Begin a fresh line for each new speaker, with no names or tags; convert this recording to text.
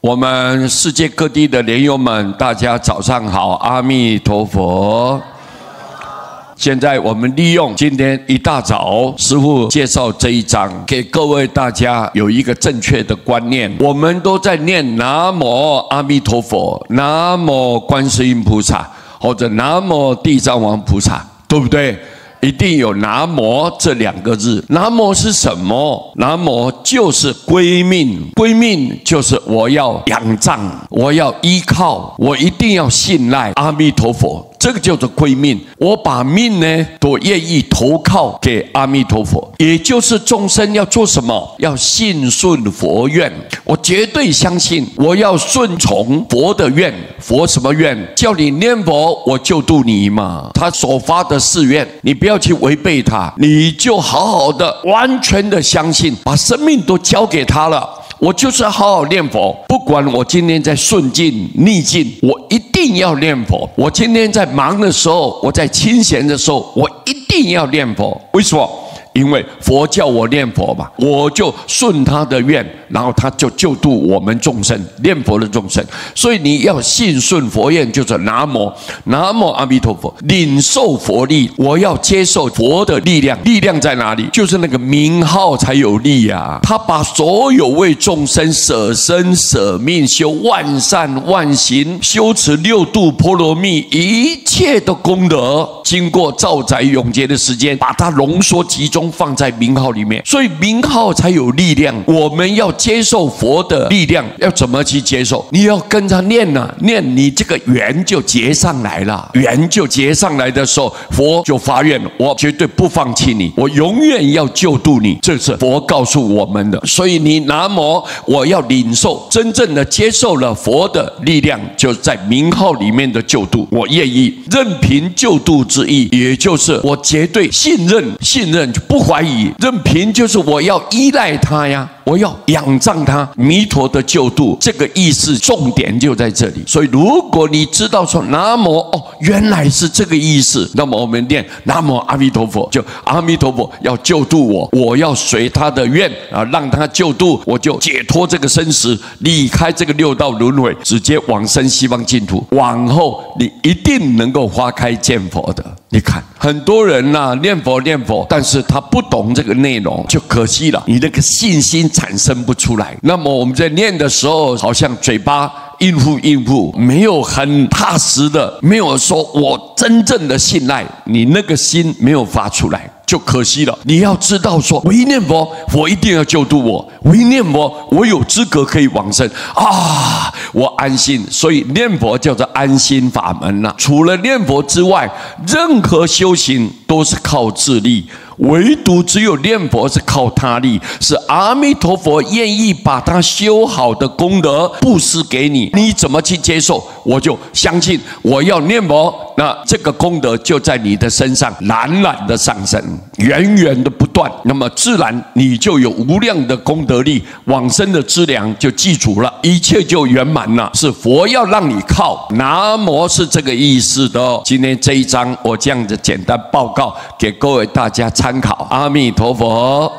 我们世界各地的莲友们，大家早上好，阿弥陀佛。现在我们利用今天一大早师父介绍这一章，给各位大家有一个正确的观念。我们都在念南无阿弥陀佛、南无观世音菩萨，或者南无地藏王菩萨，对不对？一定有南无这两个字。南无是什么？南无就是归命，归命就是我要仰仗，我要依靠，我一定要信赖阿弥陀佛。这个叫做归命，我把命呢都愿意投靠给阿弥陀佛，也就是众生要做什么？要信顺佛愿。我绝对相信，我要顺从佛的愿。佛什么愿？叫你念佛，我就度你嘛。他所发的誓愿，你不要去违背他，你就好好的、完全的相信，把生命都交给他了。我就是好好念佛，不管我今天在顺境逆境，我一定要念佛。我今天在忙的时候，我在清闲的时候，我一定要念佛。为什么？因为佛叫我念佛嘛，我就顺他的愿，然后他就救度我们众生，念佛的众生。所以你要信顺佛愿，就是南无南无阿弥陀佛，领受佛力。我要接受佛的力量，力量在哪里？就是那个名号才有力啊！他把所有为众生舍身舍命，修万善万行，修持六度波罗蜜，一切的功德，经过兆载永劫的时间，把它浓缩集中放在名号里面，所以名号才有力量。我们要接受佛的力量，要怎么去接受？你要跟他念啊，念，你这个缘就结上来了。缘就结上来的时候，佛就发愿，我绝对不放弃你，我永远要救度你。这是佛告诉我们的。所以你南无，我要领受，真正的接受了佛的力量，就在名号里面的救度。我愿意任凭救度之意，也就是我绝对信任，信任不怀疑，任凭就是我要依赖他呀，我要仰仗他，弥陀的救度，这个意思重点就在这里。所以如果你知道说南无，哦，原来是这个意思，那么我们念南无阿弥陀佛，就阿弥陀佛要救度我，我要随他的愿啊，让他救度，我就解脱这个生死，离开这个六道轮回，直接往生西方净土。往后你一定能够花开见佛的。你看很多人啊，念佛念佛，但是他不懂这个内容，就可惜了，你那个信心产生不出来。那么我们在念的时候，好像嘴巴应付，没有很踏实的，没有说我真正的信赖，你那个心没有发出来，就可惜了。你要知道说，我一念佛，佛一定要救度我；我一念佛，我有资格可以往生啊，我安心。所以念佛叫做安心法门啊。除了念佛之外，任何修行都是靠自力，唯独只有念佛是靠他力，是阿弥陀佛愿意把他修好的功德布施给你。你怎么去接受？我就相信我要念佛，那这个功德就在你的身上冉冉的上升，源源的不断，那么自然你就有无量的功德力，往生的资粮就记住了，一切就圆满了。是佛要让你靠，南无是这个意思的哦。今天这一章我这样子简单报告给各位大家参考。阿弥陀佛。